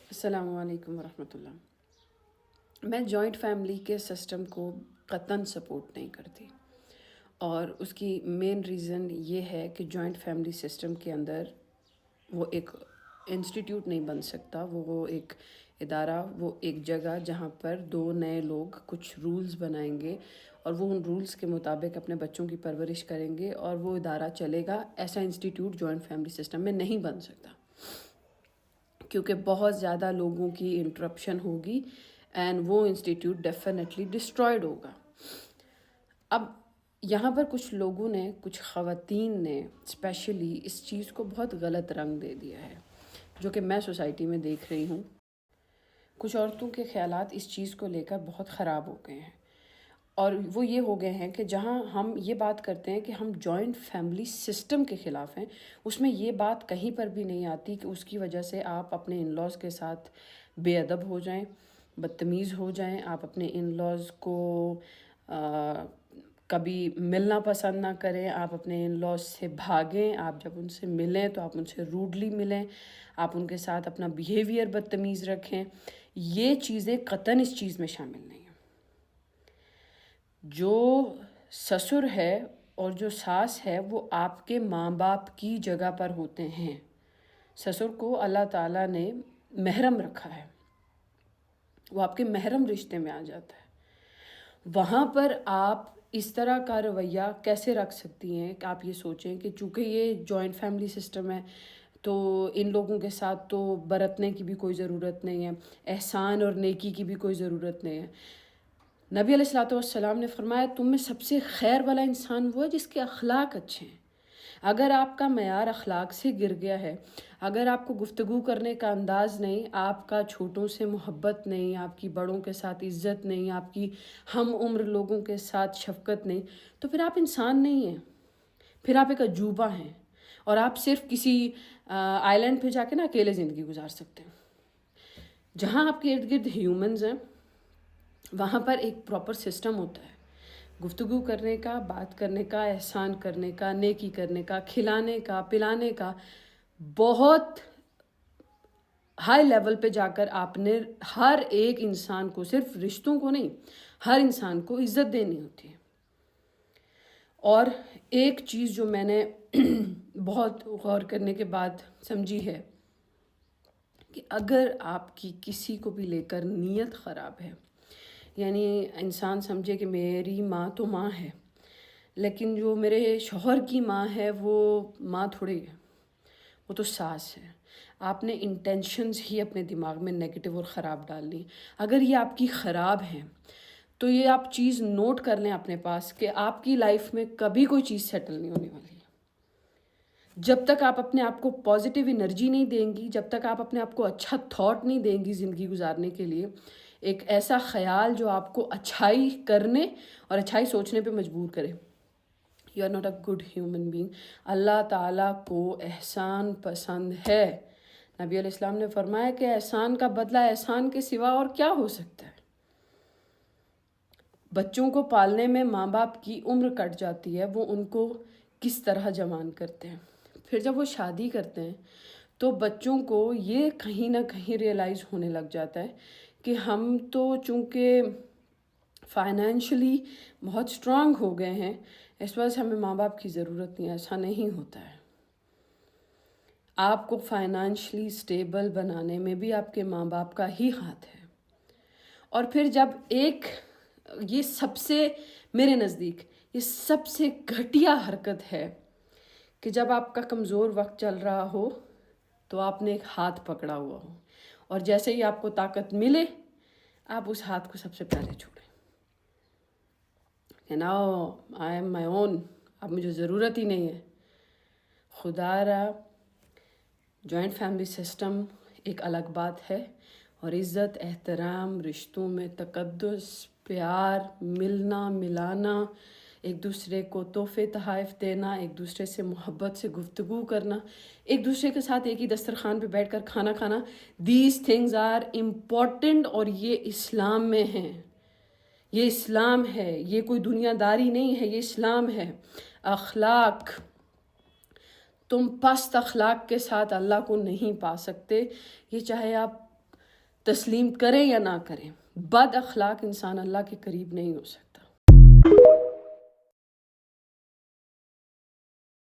السلام علیکم ورحمۃ اللہ۔ میں جوائنٹ فیملی کے سسٹم کو قطعاً سپورٹ نہیں کرتی، اور اس کی مین ریزن یہ ہے کہ جوائنٹ فیملی سسٹم کے اندر وہ ایک انسٹیٹیوٹ نہیں بن سکتا، وہ ایک ادارہ، وہ ایک جگہ جہاں پر دو نئے لوگ کچھ رولز بنائیں گے اور وہ ان رولز کے مطابق اپنے بچوں کی پرورش کریں گے اور وہ ادارہ چلے گا۔ ایسا انسٹیٹیوٹ جوائنٹ فیملی سسٹم میں نہیں بن سکتا، کیونکہ بہت زیادہ لوگوں کی انٹرپشن ہوگی اینڈ وہ انسٹیٹیوٹ ڈیفینیٹلی ڈسٹرائڈ ہوگا۔ اب یہاں پر کچھ لوگوں نے، کچھ خواتین نے اسپیشلی اس چیز کو بہت غلط رنگ دے دیا ہے، جو کہ میں سوسائٹی میں دیکھ رہی ہوں۔ کچھ عورتوں کے خیالات اس چیز کو لے کر بہت خراب ہو گئے ہیں، اور وہ یہ ہو گئے ہیں کہ جہاں ہم یہ بات کرتے ہیں کہ ہم جوائنٹ فیملی سسٹم کے خلاف ہیں، اس میں یہ بات کہیں پر بھی نہیں آتی کہ اس کی وجہ سے آپ اپنے ان لاز کے ساتھ بے ادب ہو جائیں، بدتمیز ہو جائیں، آپ اپنے ان لاز کو کبھی ملنا پسند نہ کریں، آپ اپنے ان لاز سے بھاگیں، آپ جب ان سے ملیں تو آپ ان سے روڈلی ملیں، آپ ان کے ساتھ اپنا بیہیویئر بدتمیز رکھیں۔ یہ چیزیں قطعاً اس چیز میں شامل نہیں ہیں۔ جو سسر ہے اور جو ساس ہے وہ آپ کے ماں باپ کی جگہ پر ہوتے ہیں۔ سسر کو اللہ تعالیٰ نے محرم رکھا ہے، وہ آپ کے محرم رشتے میں آ جاتا ہے۔ وہاں پر آپ اس طرح کا رویہ کیسے رکھ سکتی ہیں کہ آپ یہ سوچیں کہ چونکہ یہ جوائنٹ فیملی سسٹم ہے تو ان لوگوں کے ساتھ تو برتنے کی بھی کوئی ضرورت نہیں ہے، احسان اور نیکی کی بھی کوئی ضرورت نہیں ہے۔ نبی علیہ الصلوۃ والسلام نے فرمایا تم میں سب سے خیر والا انسان وہ ہے جس کے اخلاق اچھے ہیں۔ اگر آپ کا معیار اخلاق سے گر گیا ہے، اگر آپ کو گفتگو کرنے کا انداز نہیں، آپ کا چھوٹوں سے محبت نہیں، آپ کی بڑوں کے ساتھ عزت نہیں، آپ کی ہم عمر لوگوں کے ساتھ شفقت نہیں، تو پھر آپ انسان نہیں ہیں، پھر آپ ایک عجوبہ ہیں، اور آپ صرف کسی آئی لینڈ پہ جا کے نا اکیلے زندگی گزار سکتے ہیں۔ جہاں آپ کے ارد گرد ہیومنز ہیں وہاں پر ایک پراپر سسٹم ہوتا ہے گفتگو کرنے کا، بات کرنے کا، احسان کرنے کا، نیکی کرنے کا، کھلانے کا، پلانے کا۔ بہت ہائی لیول پہ جا کر آپ نے ہر ایک انسان کو، صرف رشتوں کو نہیں، ہر انسان کو عزت دینی ہوتی ہے۔ اور ایک چیز جو میں نے بہت غور کرنے کے بعد سمجھی ہے کہ اگر آپ کی کسی کو بھی لے کر نیت خراب ہے، یعنی انسان سمجھے کہ میری ماں تو ماں ہے، لیکن جو میرے شوہر کی ماں ہے وہ ماں تھوڑی ہے، وہ تو ساس ہے۔ آپ نے انٹینشنز ہی اپنے دماغ میں نیگیٹو اور خراب ڈال لی۔ اگر یہ آپ کی خراب ہیں تو یہ آپ چیز نوٹ کر لیں اپنے پاس کہ آپ کی لائف میں کبھی کوئی چیز سیٹل نہیں ہونے والی ہے۔ جب تک آپ اپنے آپ کو پازیٹیو انرجی نہیں دیں گی، جب تک آپ اپنے آپ کو اچھا تھاٹ نہیں دیں گی زندگی گزارنے کے لیے، ایک ایسا خیال جو آپ کو اچھائی کرنے اور اچھائی سوچنے پہ مجبور کرے، you are not a good human being. اللہ تعالیٰ کو احسان پسند ہے۔ نبی علیہ السلام نے فرمایا کہ احسان کا بدلہ احسان کے سوا اور کیا ہو سکتا ہے۔ بچوں کو پالنے میں ماں باپ کی عمر کٹ جاتی ہے، وہ ان کو کس طرح جوان کرتے ہیں۔ پھر جب وہ شادی کرتے ہیں تو بچوں کو یہ کہیں نہ کہیں ریئلائز ہونے لگ جاتا ہے کہ ہم تو چونکہ فائنینشلی بہت اسٹرانگ ہو گئے ہیں، اس وجہ سے ہمیں ماں باپ کی ضرورت نہیں ہے۔ ایسا نہیں ہوتا ہے۔ آپ کو فائنینشلی اسٹیبل بنانے میں بھی آپ کے ماں باپ کا ہی ہاتھ ہے۔ اور پھر جب یہ سب سے، میرے نزدیک یہ سب سے گھٹیا حرکت ہے کہ جب آپ کا کمزور وقت چل رہا ہو تو آپ نے ایک ہاتھ پکڑا ہوا ہو، اور جیسے ہی آپ کو طاقت ملے آپ اس ہاتھ کو سب سے پہلے چھوڑیں کہ ناؤ آئی ایم مائی اون، اب مجھے ضرورت ہی نہیں ہے۔ خدا را جوائنٹ فیملی سسٹم ایک الگ بات ہے، اور عزت، احترام، رشتوں میں تقدس، پیار، ملنا ملانا، ایک دوسرے کو تحفے تحائف دینا، ایک دوسرے سے محبت سے گفتگو کرنا، ایک دوسرے کے ساتھ ایک ہی دسترخوان پہ بیٹھ کر کھانا کھانا، دیز تھنگز آر امپورٹنٹ، اور یہ اسلام میں ہیں۔ یہ اسلام ہے، یہ کوئی دنیا داری نہیں ہے، یہ اسلام ہے۔ اخلاق، تم پست اخلاق کے ساتھ اللہ کو نہیں پا سکتے، یہ چاہے آپ تسلیم کریں یا نہ کریں، بد اخلاق انسان اللہ کے قریب نہیں ہو سکتا۔